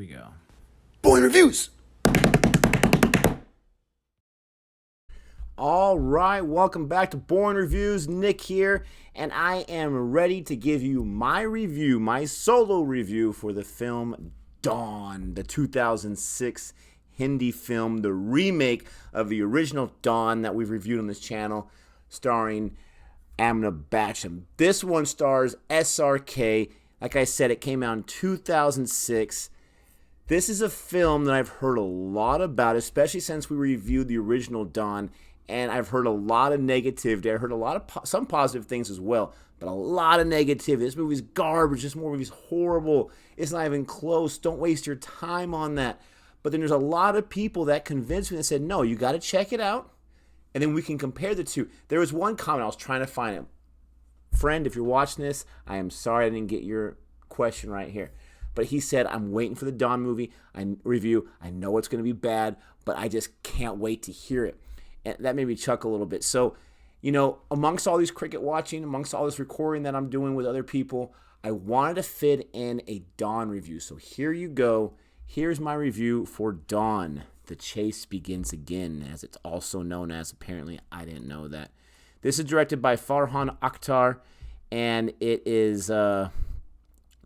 we go. Boring Reviews! All right, welcome back to Boring Reviews. Nick here, and I am ready to give you my review, my solo review for the film Dawn, the 2006 Hindi film, the remake of the original Dawn that we've reviewed on this channel, starring Amitabh Bachchan. This one stars SRK. Like I said, it came out in 2006. This is a film that I've heard a lot about, especially since we reviewed the original Dawn, and I've heard a lot of negativity. I heard a lot of some positive things as well, but a lot of negativity. This movie's garbage. This movie's horrible. It's not even close. Don't waste your time on that. But then there's a lot of people that convinced me and said, no, you got to check it out, and then we can compare the two. There was one comment I was trying to find it. Friend, if you're watching this, I am sorry I didn't get your question right here. But he said, I'm waiting for the Dawn movie review. I know it's going to be bad, but I just can't wait to hear it. And that made me chuckle a little bit. So, you know, amongst all these cricket watching, amongst all this recording that I'm doing with other people, I wanted to fit in a Dawn review. So here you go. Here's my review for Dawn. The Chase Begins Again, as it's also known as. Apparently, I didn't know that. This is directed by Farhan Akhtar, and it is... the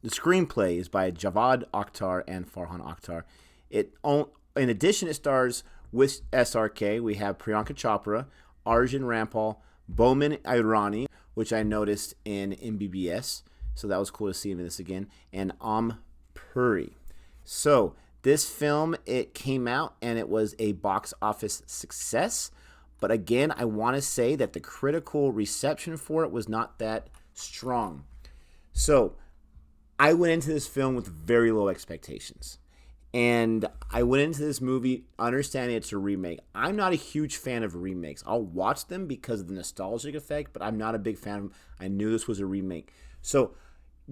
screenplay is by Javad Akhtar and Farhan Akhtar. In addition, it stars with SRK. We have Priyanka Chopra, Arjun Rampal, Bowman Irani, which I noticed in MBBS, so that was cool to see him in this again, and Puri. So this film, it came out and it was a box office success, but again, I want to say that the critical reception for it was not that strong. So I went into this film with very low expectations. And I went into this movie understanding it's a remake. I'm not a huge fan of remakes. I'll watch them because of the nostalgic effect, but I'm not a big fan of them. I knew this was a remake. So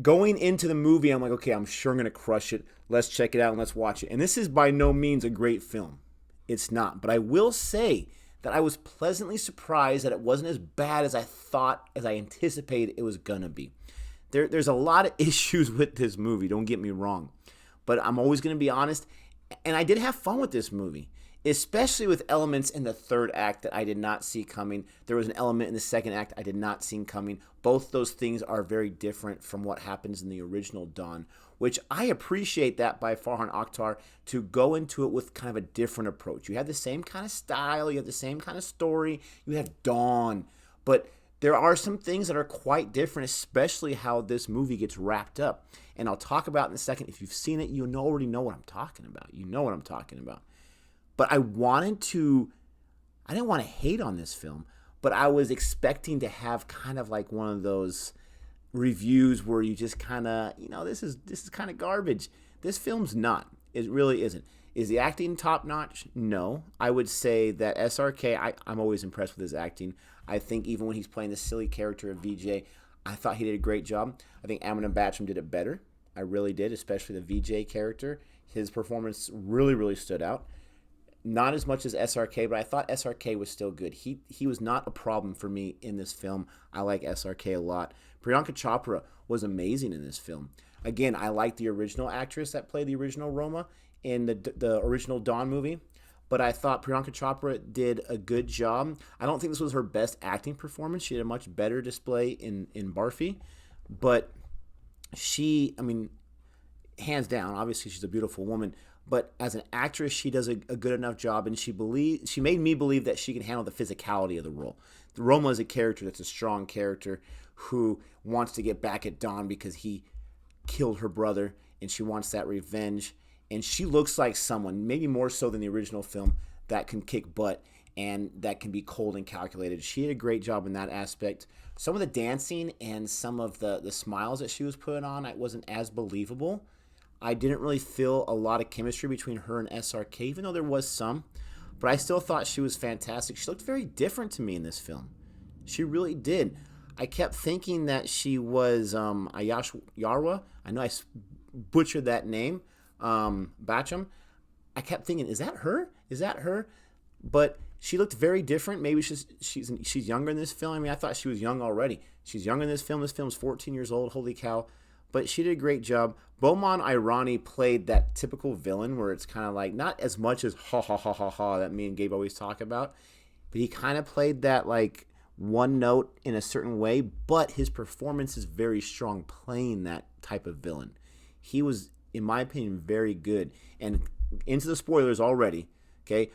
going into the movie, I'm like, okay, I'm sure I'm going to crush it. Let's check it out and let's watch it. And this is by no means a great film. It's not. But I will say that I was pleasantly surprised that it wasn't as bad as I thought, as I anticipated it was going to be. There's a lot of issues with this movie, don't get me wrong. But I'm always going to be honest, and I did have fun with this movie, especially with elements in the third act that I did not see coming. There was an element in the second act I did not see coming. Both those things are very different from what happens in the original Dawn, which I appreciate that by Farhan Akhtar to go into it with kind of a different approach. You have the same kind of style, you have the same kind of story, you have Dawn, but there are some things that are quite different, especially how this movie gets wrapped up. And I'll talk about in a second. If you've seen it, you already know what I'm talking about. You know what I'm talking about. But I didn't want to hate on this film, but I was expecting to have kind of like one of those reviews where you just kind of, this is kind of garbage. This film's not. It really isn't. Is the acting top notch? No. I would say that SRK, I'm always impressed with his acting. I think even when he's playing the silly character of VJ, I thought he did a great job. I think Amitabh Bachchan did it better. I really did, especially the VJ character. His performance really, really stood out. Not as much as SRK, but I thought SRK was still good. He was not a problem for me in this film. I like SRK a lot. Priyanka Chopra was amazing in this film. Again, I like the original actress that played the original Roma in the original Dawn movie, but I thought Priyanka Chopra did a good job. I don't think this was her best acting performance. She had a much better display in Barfi, but hands down, obviously she's a beautiful woman, but as an actress, she does a good enough job, and she made me believe that she can handle the physicality of the role. The Roma is a character that's a strong character who wants to get back at Dawn because he killed her brother, and she wants that revenge. And she looks like someone, maybe more so than the original film, that can kick butt and that can be cold and calculated. She did a great job in that aspect. Some of the dancing and some of the smiles that she was putting on, it wasn't as believable. I didn't really feel a lot of chemistry between her and SRK, even though there was some. But I still thought she was fantastic. She looked very different to me in this film. She really did. I kept thinking that she was Ayash Yarwa. I know I butchered that name. Bachchan. I kept thinking, is that her? Is that her? But she looked very different. Maybe she's younger in this film. I mean, I thought she was young already. She's younger in this film. This film's 14 years old. Holy cow. but she did a great job. Beaumont Irani played that typical villain where it's kind of like not as much as ha ha ha ha ha that me and Gabe always talk about, but he kind of played that like one note in a certain way, but his performance is very strong playing that type of villain. He was, in my opinion, very good. And into the spoilers already, okay?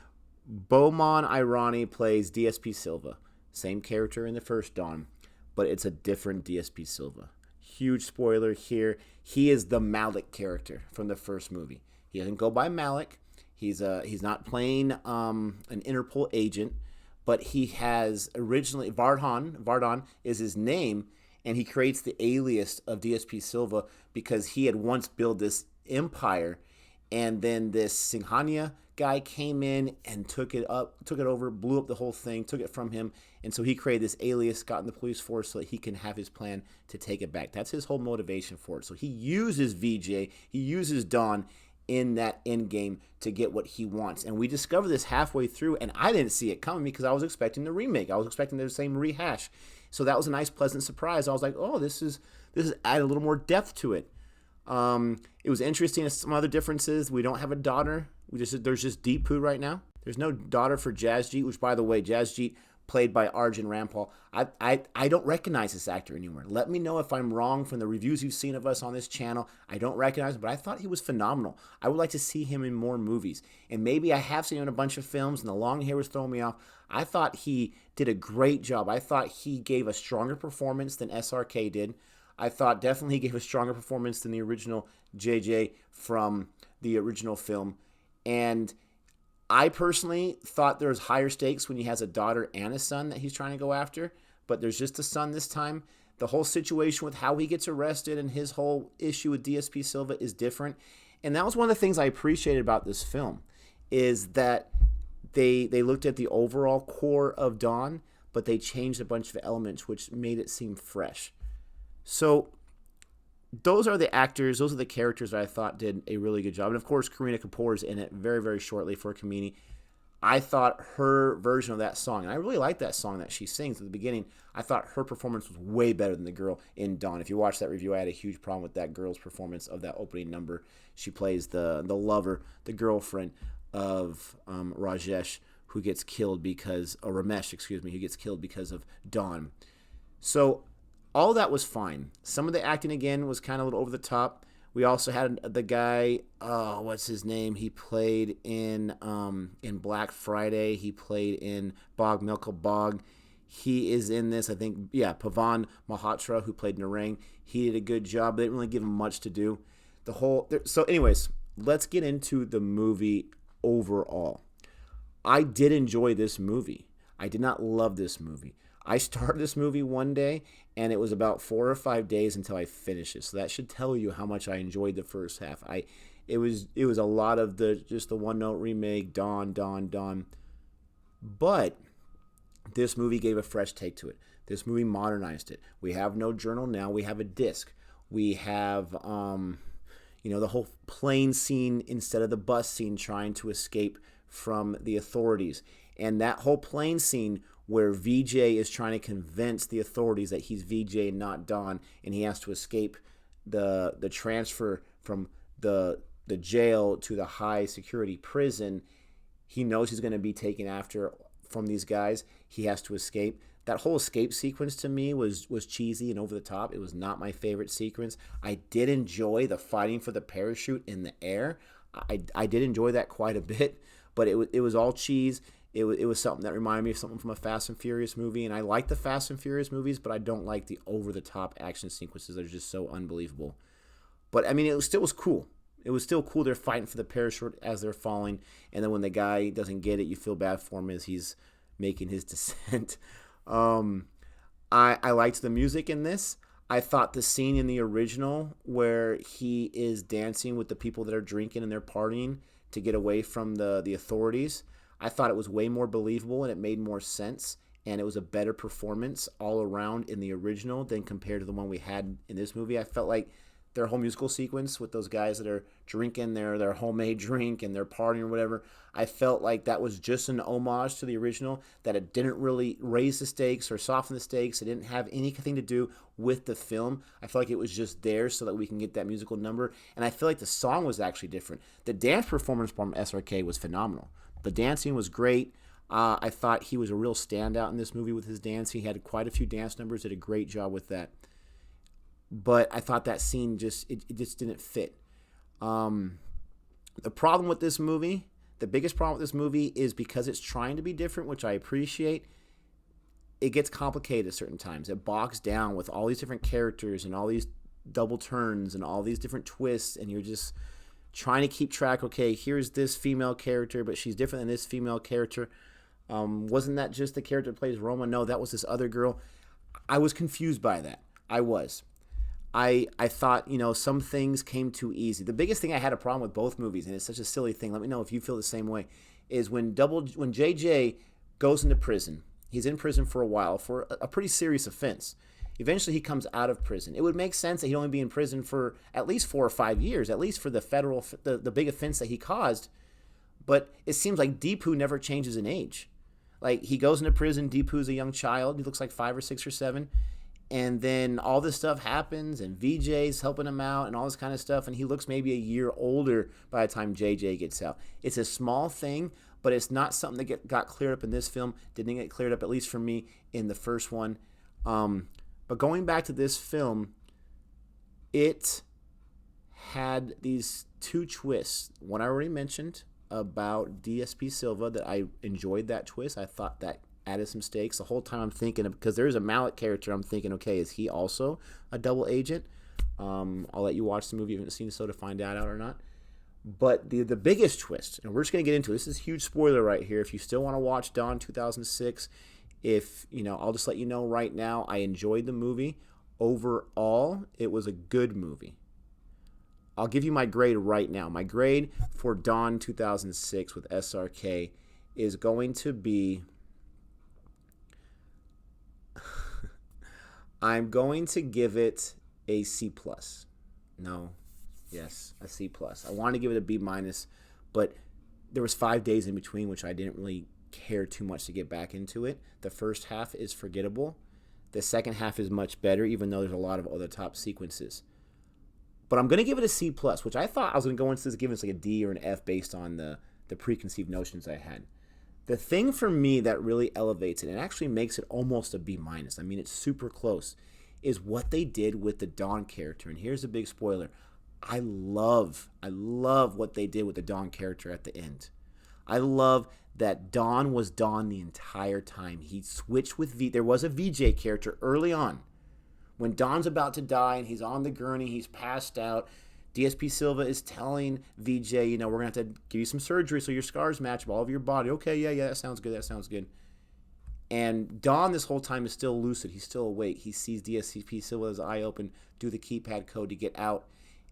Beaumont Irani plays DSP Silva. Same character in the first Dawn, but it's a different DSP Silva. Huge spoiler here. He is the Malik character from the first movie. He doesn't go by Malik. He's not playing an Interpol agent, but he has originally Vardon is his name, and he creates the alias of DSP Silva because he had once built this empire, and then this Singhania guy came in and took it over, blew up the whole thing, took it from him, and so he created this alias, got in the police force so that he can have his plan to take it back. That's his whole motivation for it. So he uses VJ, he uses Dawn in that end game to get what he wants. And we discovered this halfway through, and I didn't see it coming because I was expecting the remake. I was expecting the same rehash. So that was a nice, pleasant surprise. I was like, oh, this is add a little more depth to it. It was interesting. Some other differences. We don't have a daughter. There's just Deepu right now. There's no daughter for Jasjeet, which, by the way, Jasjeet played by Arjun Rampal. I don't recognize this actor anymore. Let me know if I'm wrong from the reviews you've seen of us on this channel. I don't recognize him, but I thought he was phenomenal. I would like to see him in more movies. And maybe I have seen him in a bunch of films, and the long hair was throwing me off. I thought he did a great job. I thought he gave a stronger performance than SRK did. I thought definitely he gave a stronger performance than the original JJ from the original film. And I personally thought there was higher stakes when he has a daughter and a son that he's trying to go after, but there's just a son this time. The whole situation with how he gets arrested and his whole issue with DSP Silva is different. And that was one of the things I appreciated about this film, is that they looked at the overall core of Dawn, but they changed a bunch of elements which made it seem fresh. So those are the actors, those are the characters that I thought did a really good job. And of course, Kareena Kapoor is in it very, very shortly for Kamini. I thought her version of that song, and I really like that song that she sings at the beginning, I thought her performance was way better than the girl in Dawn. If you watch that review, I had a huge problem with that girl's performance of that opening number. She plays the lover, the girlfriend of Rajesh, who gets killed because, or Ramesh, excuse me, who gets killed because of Dawn. So all that was fine. Some of the acting, again, was kind of a little over the top. We also had the guy, what's his name? He played in Black Friday. He played in Bog Milka Bog. He is in this, I think, Pavan Malhotra, who played Narang. He did a good job. They didn't really give him much to do. So anyways, let's get into the movie overall. I did enjoy this movie. I did not love this movie. I started this movie one day, and it was about 4 or 5 days until I finished it. So that should tell you how much I enjoyed the first half. It was a lot of just the one-note remake, Dawn. But this movie gave a fresh take to it. This movie modernized it. We have no journal now. We have a disc. We have, the whole plane scene instead of the bus scene trying to escape from the authorities. And that whole plane scene where VJ is trying to convince the authorities that he's VJ and not Dawn, and he has to escape the transfer from the jail to the high security prison. He knows he's going to be taken after from these guys. He has to escape. That whole escape sequence to me was cheesy and over the top. It was not my favorite sequence. I did enjoy the fighting for the parachute in the air. I did enjoy that quite a bit, but it was all cheese. It was something that reminded me of something from a Fast and Furious movie, and I like the Fast and Furious movies, but I don't like the over-the-top action sequences that are just so unbelievable. But, I mean, it still was cool. It was still cool. They're fighting for the parachute as they're falling, and then when the guy doesn't get it, you feel bad for him as he's making his descent. I liked the music in this. I thought the scene in the original where he is dancing with the people that are drinking and they're partying to get away from the authorities, I thought it was way more believable and it made more sense, and it was a better performance all around in the original than compared to the one we had in this movie. I felt like their whole musical sequence with those guys that are drinking their homemade drink and they're partying or whatever. I felt like that was just an homage to the original, that it didn't really raise the stakes or soften the stakes. It didn't have anything to do with the film. I feel like it was just there so that we can get that musical number. And I feel like the song was actually different. The dance performance from SRK was phenomenal. The dancing was great. I thought he was a real standout in this movie with his dance. He had quite a few dance numbers, did a great job with that. But I thought that scene just didn't fit. The problem with this movie, the biggest problem with this movie is because it's trying to be different, which I appreciate, it gets complicated at certain times. It bogs down with all these different characters and all these double turns and all these different twists, and you're just trying to keep track. Okay, here's this female character, but she's different than this female character. Wasn't that just the character that plays Roma? No, that was this other girl. I was confused by that. I was. I thought, some things came too easy. The biggest thing I had a problem with both movies, and it's such a silly thing, let me know if you feel the same way, is when JJ goes into prison. He's in prison for a while for a pretty serious offense. Eventually he comes out of prison. It would make sense that he'd only be in prison for at least 4 or 5 years, at least for the big offense that he caused. But it seems like Deepu never changes in age. Like, he goes into prison, Deepu's a young child, he looks like 5 or 6 or 7. And then all this stuff happens, and VJ's helping him out, and all this kind of stuff, and he looks maybe a year older by the time JJ gets out. It's a small thing, but it's not something that got cleared up in this film. Didn't get cleared up, at least for me, in the first one. But going back to this film, it had these 2 twists. One I already mentioned about DSP Silva, that I enjoyed that twist. I thought that added some stakes. The whole time I'm thinking, because there's a Malik character, I'm thinking, okay, is he also a double agent? I'll let you watch the movie if you haven't seen it, so to find that out or not. But the biggest twist, and we're just going to get into it. This is a huge spoiler right here. If you still want to watch Dawn 2006, I'll just let you know right now, I enjoyed the movie. Overall, it was a good movie. I'll give you my grade right now. My grade for Dawn 2006 with SRK is going to be... I'm going to give it a C+. No. Yes, a C+. I wanted to give it a B-, but there was 5 days in between, which I didn't really care too much to get back into it. The first half is forgettable. The second half is much better, even though there's a lot of other top sequences. But I'm going to give it a C+, which I thought I was going to go into this giving it like a D or an F based on the preconceived notions I had. The thing for me that really elevates it and actually makes it almost a B-, I mean, it's super close, is what they did with the Dawn character. And here's a big spoiler. I love what they did with the Dawn character at the end. I love that Dawn was Dawn the entire time. He switched with there was a VJ character early on. When Dawn's about to die and he's on the gurney, he's passed out, DSP Silva is telling VJ, we're going to have to give you some surgery so your scars match all over your body. Okay, yeah, that sounds good. And Dawn this whole time is still lucid. He's still awake. He sees DSP Silva with his eye open, do the keypad code to get out.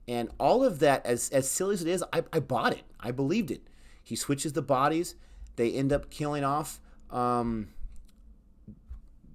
And all of that, as silly as it is, I bought it. I believed it. He switches the bodies. They end up killing off the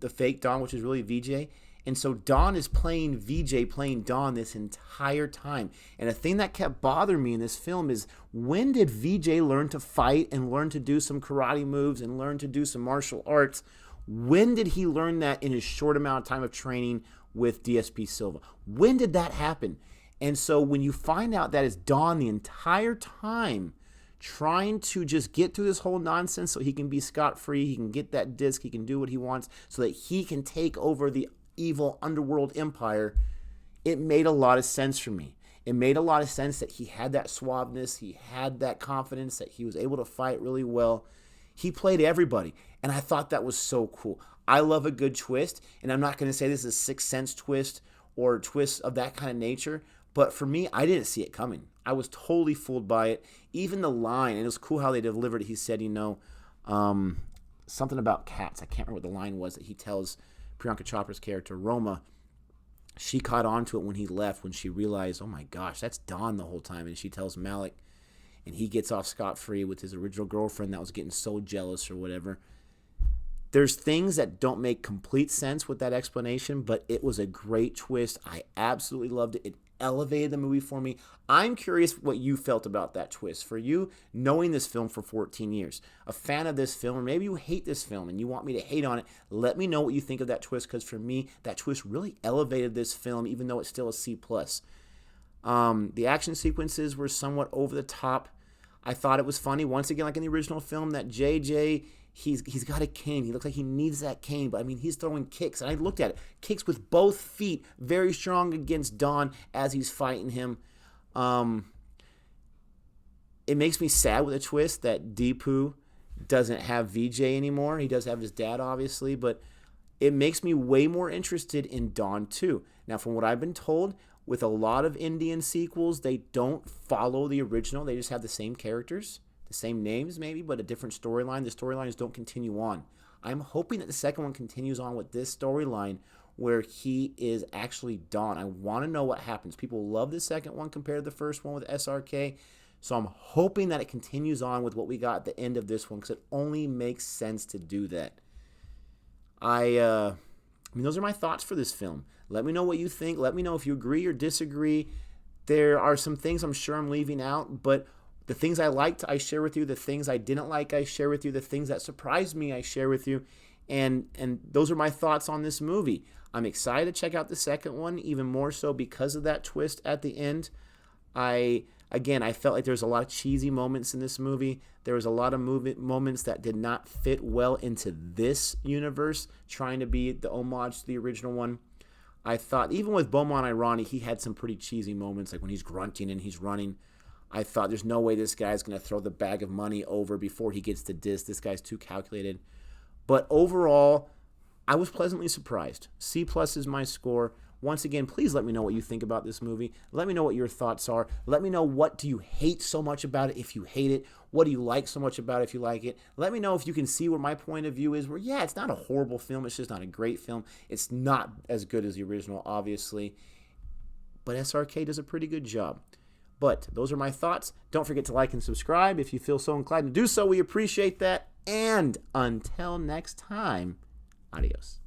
fake Dawn, which is really VJ. And so Dawn is playing VJ, playing Dawn this entire time. And a thing that kept bothering me in this film is, when did VJ learn to fight and learn to do some karate moves and learn to do some martial arts? When did he learn that in his short amount of time of training with DSP Silva? When did that happen? And so when you find out that it's Dawn the entire time trying to just get through this whole nonsense so he can be scot-free, he can get that disc, he can do what he wants so that he can take over the evil underworld empire, it made a lot of sense for me. It made a lot of sense that he had that suaveness, he had that confidence, that he was able to fight really well. He played everybody, and I thought that was so cool. I love a good twist, and I'm not going to say this is a Sixth Sense twist or twist of that kind of nature, but for me, I didn't see it coming. I was totally fooled by it. Even the line, and it was cool how they delivered it. He said, something about cats. I can't remember what the line was that he tells Priyanka Chopra's character, Roma. She caught on to it when he left, when she realized, oh my gosh, that's Dawn the whole time. And she tells Malik, and he gets off scot-free with his original girlfriend that was getting so jealous or whatever. There's things that don't make complete sense with that explanation, but it was a great twist. I absolutely loved it. It elevated the movie for me. I'm curious what you felt about that twist. For you, knowing this film for 14 years, a fan of this film, or maybe you hate this film and you want me to hate on it, let me know what you think of that twist, because for me, that twist really elevated this film, even though it's still a C+. The action sequences were somewhat over the top. I thought it was funny, once again, like in the original film, that JJ, he's got a cane. He looks like he needs that cane, but I mean, he's throwing kicks. And I looked at it, kicks with both feet, very strong against Don as he's fighting him. It makes me sad with a twist that Deepu doesn't have VJ anymore. He does have his dad, obviously, but it makes me way more interested in Dawn 2. Now, from what I've been told, with a lot of Indian sequels, they don't follow the original. They just have the same characters, the same names maybe, but a different storyline. The storylines don't continue on. I'm hoping that the second one continues on with this storyline where he is actually Dawn. I want to know what happens. People love the second one compared to the first one with SRK. So I'm hoping that it continues on with what we got at the end of this one, because it only makes sense to do that. I mean, those are my thoughts for this film. Let me know what you think. Let me know if you agree or disagree. There are some things I'm sure I'm leaving out, but the things I liked, I share with you. The things I didn't like, I share with you. The things that surprised me, I share with you. And those are my thoughts on this movie. I'm excited to check out the second one, even more so because of that twist at the end. I felt like there was a lot of cheesy moments in this movie. There was a lot of moments that did not fit well into this universe, trying to be the homage to the original one. I thought, even with Beaumont Irani, he had some pretty cheesy moments, like when he's grunting and he's running. I thought, there's no way this guy's going to throw the bag of money over before he gets to Dis. This guy's too calculated. But overall, I was pleasantly surprised. C+ is my score. Once again, please let me know what you think about this movie. Let me know what your thoughts are. Let me know, what do you hate so much about it if you hate it? What do you like so much about it if you like it? Let me know if you can see where my point of view is, where, yeah, it's not a horrible film. It's just not a great film. It's not as good as the original, obviously. But SRK does a pretty good job. But those are my thoughts. Don't forget to like and subscribe if you feel so inclined to do so. We appreciate that. And until next time, adios.